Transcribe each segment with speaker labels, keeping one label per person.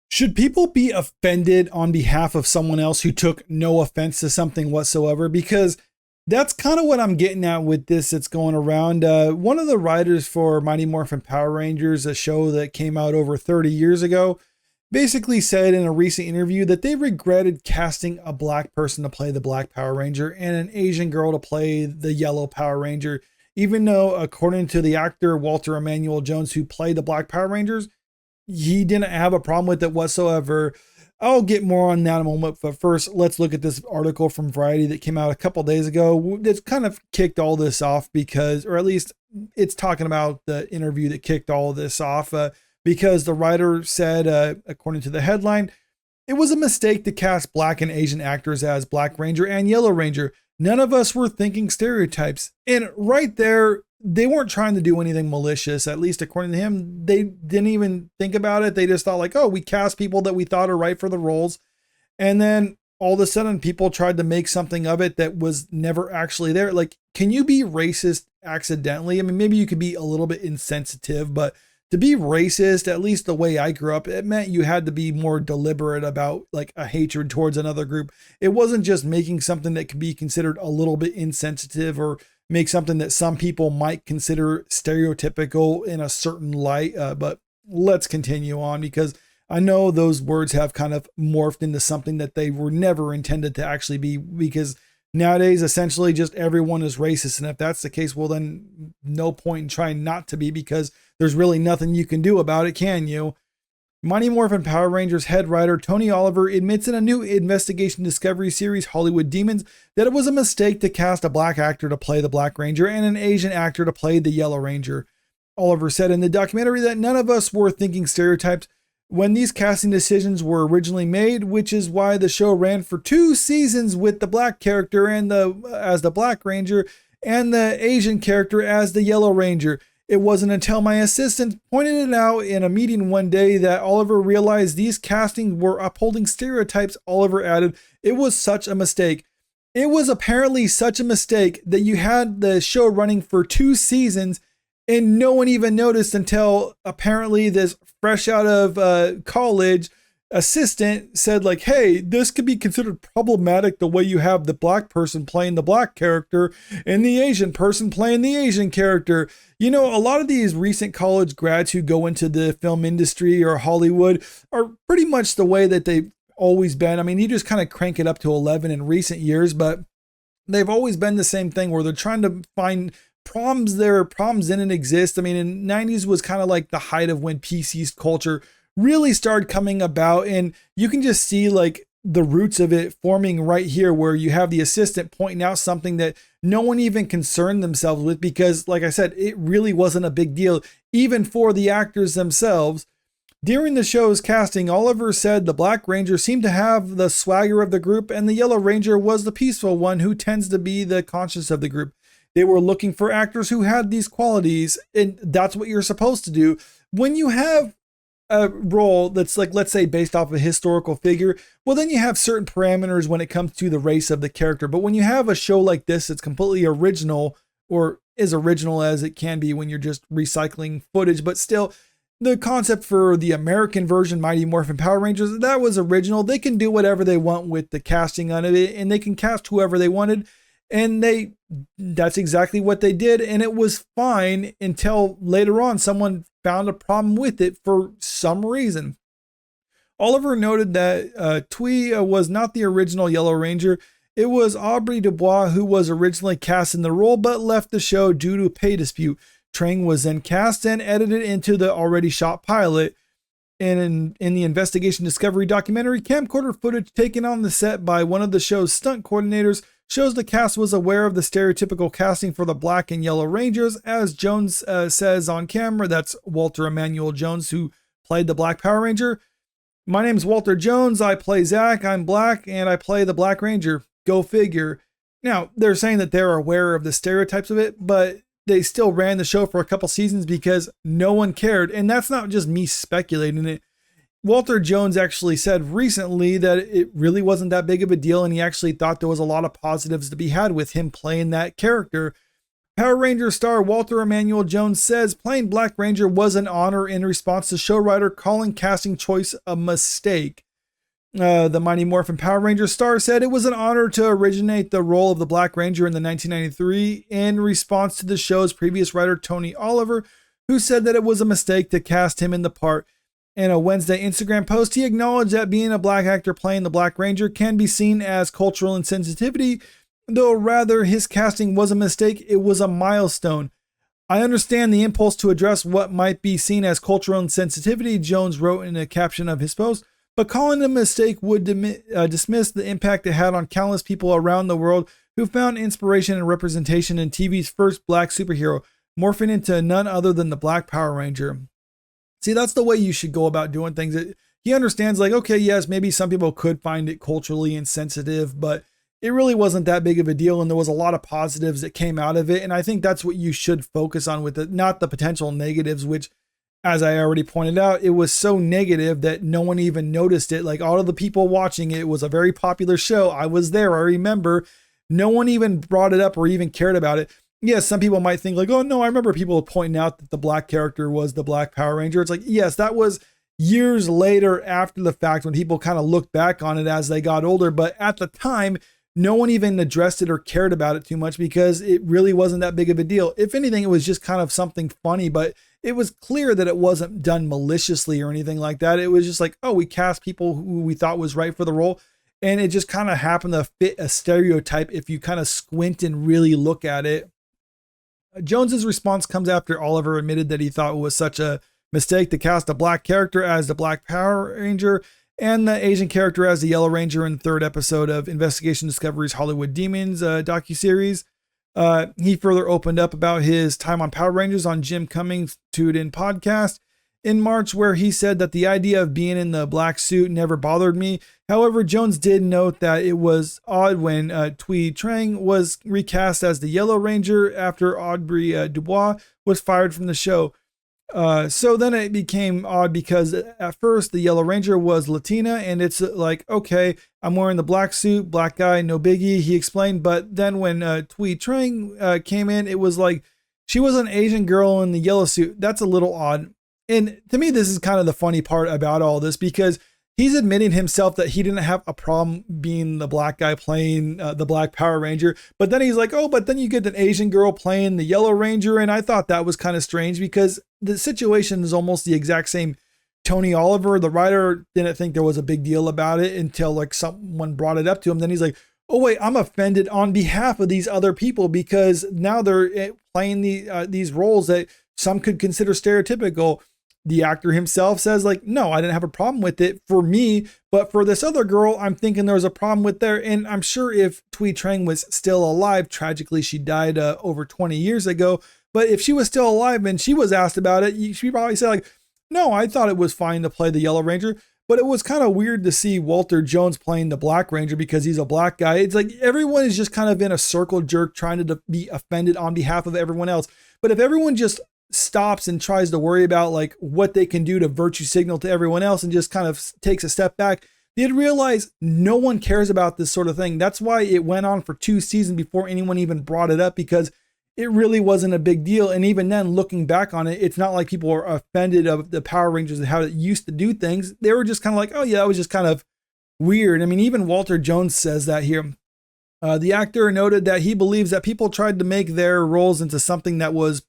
Speaker 1: Should people be offended on behalf of someone else who took no offense to something whatsoever? Because that's kind of what I'm getting at with this that's going around. One of the writers for Mighty Morphin Power Rangers, a show that came out over 30 years ago, basically said in a recent interview that they regretted casting a black person to play the Black Power Ranger and an Asian girl to play the Yellow Power Ranger, even though, according to the actor Walter Emanuel Jones, who played the Black Power Rangers, he didn't have a problem with it whatsoever. I'll get more on that in a moment, but first, let's look at this article from Variety that came out a couple days ago. It's kind of kicked all this off because, or at least it's talking about the interview that kicked all of this off, because the writer said, according to the headline, it was a mistake to cast Black and Asian actors as Black Ranger and Yellow Ranger. None of us were thinking stereotypes. And right there, they weren't trying to do anything malicious, at least according to him. They didn't even think about it. They just thought like, oh, we cast people that we thought are right for the roles. And then all of a sudden people tried to make something of it that was never actually there. Like, can you be racist accidentally? I mean, maybe you could be a little bit insensitive, but to be racist, at least the way I grew up, it meant you had to be more deliberate about like a hatred towards another group. It wasn't just making something that could be considered a little bit insensitive or make something that some people might consider stereotypical in a certain light. But let's continue on, because I know those words have kind of morphed into something that they were never intended to actually be, because nowadays, essentially just everyone is racist. And if that's the case, well, then no point in trying not to be, because there's really nothing you can do about it, can you? Mighty Morphin Power Rangers head writer Tony Oliver admits in a new investigation discovery series, Hollywood Demons, that it was a mistake to cast a black actor to play the Black Ranger and an Asian actor to play the Yellow Ranger. Oliver said in the documentary that none of us were thinking stereotypes when these casting decisions were originally made, which is why the show ran for 2 seasons with the black character and as the Black Ranger and the Asian character as the Yellow Ranger. It wasn't until my assistant pointed it out in a meeting one day that Oliver realized these castings were upholding stereotypes. Oliver added, it was such a mistake. It was apparently such a mistake that you had the show running for 2 seasons and no one even noticed until apparently this fresh out of college assistant said like, hey, this could be considered problematic the way you have the black person playing the black character and the Asian person playing the Asian character. You know, a lot of these recent college grads who go into the film industry or Hollywood are pretty much the way that they've always been. I mean, you just kind of crank it up to 11 in recent years, but they've always been the same thing where they're trying to find problems there. Problems didn't exist. I mean, in 90s was kind of like the height of when PC culture really started coming about, and you can just see like the roots of it forming right here, where you have the assistant pointing out something that no one even concerned themselves with, because like I said, it really wasn't a big deal even for the actors themselves. During the show's casting, Oliver said the Black Ranger seemed to have the swagger of the group and the Yellow Ranger was the peaceful one who tends to be the conscious of the group. They were looking for actors who had these qualities, and that's what you're supposed to do. When you have a role that's like, let's say, based off a historical figure, well, then you have certain parameters when it comes to the race of the character. But when you have a show like this, it's completely original, or as original as it can be when you're just recycling footage. But still, the concept for the American version, Mighty Morphin Power Rangers, that was original. They can do whatever they want with the casting on it, and they can cast whoever they wanted. And that's exactly what they did. And it was fine until later on, someone found a problem with it for some reason. Oliver noted that Thuy was not the original Yellow Ranger. It was Aubrey Dubois who was originally cast in the role, but left the show due to a pay dispute. Trang was then cast and edited into the already shot pilot. And in the investigation discovery documentary, camcorder footage taken on the set by one of the show's stunt coordinators shows the cast was aware of the stereotypical casting for the Black and Yellow Rangers. As Jones says on camera, that's Walter Emanuel Jones, who played the Black Power Ranger. My name's Walter Jones. I play Zach. I'm black and I play the Black Ranger. Go figure. Now, they're saying that they're aware of the stereotypes of it, but they still ran the show for a couple seasons because no one cared. And that's not just me speculating it. Walter Jones actually said recently that it really wasn't that big of a deal, and he actually thought there was a lot of positives to be had with him playing that character. Power Ranger star Walter Emanuel Jones says playing Black Ranger was an honor in response to show writer calling casting choice a mistake. The Mighty Morphin Power Ranger star said it was an honor to originate the role of the Black Ranger in the 1993 in response to the show's previous writer Tony Oliver, who said that it was a mistake to cast him in the part. In a Wednesday Instagram post, he acknowledged that being a black actor playing the Black Ranger can be seen as cultural insensitivity, though rather his casting was a mistake, it was a milestone. I understand the impulse to address what might be seen as cultural insensitivity, Jones wrote in a caption of his post, but calling it a mistake would dismiss the impact it had on countless people around the world who found inspiration and representation in TV's first black superhero, morphing into none other than the Black Power Ranger. See, that's the way you should go about doing things. He understands, like, okay, yes, maybe some people could find it culturally insensitive, but it really wasn't that big of a deal, and there was a lot of positives that came out of it, and I think that's what you should focus on with it, not the potential negatives, which, as I already pointed out, it was so negative that no one even noticed it. Like, all of the people watching it was a very popular show. I was there, I remember. No one even brought it up or even cared about it. Yes, some people might think like, oh no, I remember people pointing out that the black character was the Black Power Ranger. It's like, yes, that was years later after the fact when people kind of looked back on it as they got older. But at the time, no one even addressed it or cared about it too much because it really wasn't that big of a deal. If anything, it was just kind of something funny, but it was clear that it wasn't done maliciously or anything like that. It was just like, oh, we cast people who we thought was right for the role. And it just kind of happened to fit a stereotype if you kind of squint and really look at it. Jones's response comes after Oliver admitted that he thought it was such a mistake to cast a black character as the Black Power Ranger and the Asian character as the Yellow Ranger in the third episode of Investigation Discovery's Hollywood Demons docuseries. He further opened up about his time on Power Rangers on Jim Cummings' Tuned In podcast in March, where he said that the idea of being in the black suit never bothered me. However, Jones did note that it was odd when Thuy Trang was recast as the Yellow Ranger after Aubrey Dubois was fired from the show. So then it became odd because at first the Yellow Ranger was Latina, and it's like, okay, I'm wearing the black suit, black guy, no biggie, he explained. But then when Thuy Trang came in, it was like she was an Asian girl in the yellow suit. That's a little odd. And to me, this is kind of the funny part about all this, because he's admitting himself that he didn't have a problem being the black guy playing the Black Power Ranger. But then he's like, oh, but then you get an Asian girl playing the Yellow Ranger. And I thought that was kind of strange because the situation is almost the exact same. Tony Oliver, the writer, didn't think there was a big deal about it until like someone brought it up to him. Then he's like, oh, wait, I'm offended on behalf of these other people because now they're playing these roles that some could consider stereotypical. The actor himself says like, no, I didn't have a problem with it for me, but for this other girl, I'm thinking there was a problem with there. And I'm sure if Thuy Trang was still alive, tragically, she died over 20 years ago. But if she was still alive and she was asked about it, she probably said like, no, I thought it was fine to play the Yellow Ranger. But it was kind of weird to see Walter Jones playing the Black Ranger because he's a black guy. It's like everyone is just kind of in a circle jerk trying to be offended on behalf of everyone else. But if everyone just stops and tries to worry about like what they can do to virtue signal to everyone else and just kind of takes a step back, they'd realize no one cares about this sort of thing. That's why it went on for 2 seasons before anyone even brought it up, because it really wasn't a big deal. And even then, looking back on it, it's not like people were offended of the Power Rangers and how it used to do things. They were just kind of like, oh yeah, that was just kind of weird. I mean, even Walter Jones says that here. The actor noted that he believes that people tried to make their roles into something that was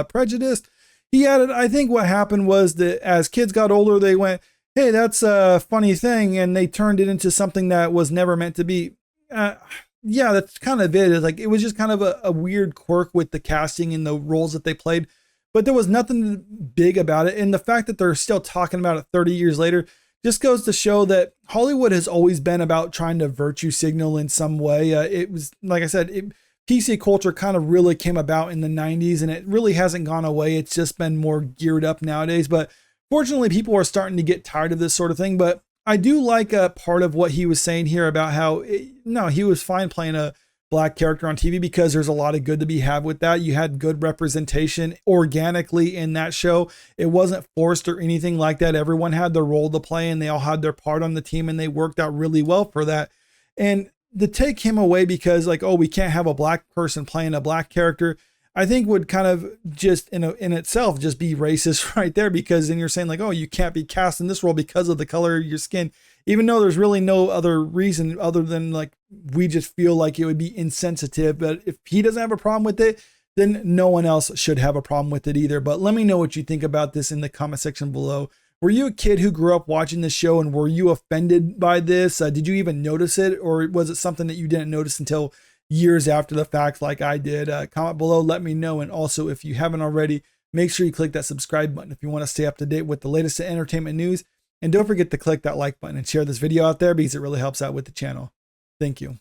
Speaker 1: prejudiced. He added, I think what happened was that as kids got older, they went, hey, that's a funny thing. And they turned it into something that was never meant to be. Yeah, that's kind of it. It's like, it was just kind of a weird quirk with the casting and the roles that they played, but there was nothing big about it. And the fact that they're still talking about it 30 years later just goes to show that Hollywood has always been about trying to virtue signal in some way. It was, like I said, PC culture kind of really came about in the 90s, and it really hasn't gone away. It's just been more geared up nowadays. But fortunately, people are starting to get tired of this sort of thing. But I do like a part of what he was saying here about how, no, he was fine playing a black character on TV because there's a lot of good to be had with that. You had good representation organically in that show. It wasn't forced or anything like that. Everyone had their role to play and they all had their part on the team, and they worked out really well for that. And to take him away because like, oh, we can't have a black person playing a black character, I think would kind of just in itself just be racist right there, because then you're saying like, oh, you can't be cast in this role because of the color of your skin, even though there's really no other reason other than like we just feel like it would be insensitive. But if he doesn't have a problem with it, then no one else should have a problem with it either. But let me know what you think about this in the comment section below. Were you a kid who grew up watching this show, and were you offended by this? Did you even notice it, or was it something that you didn't notice until years after the fact like I did? Comment below, let me know. And also, if you haven't already, make sure you click that subscribe button if you want to stay up to date with the latest entertainment news. And don't forget to click that like button and share this video out there, because it really helps out with the channel. Thank you.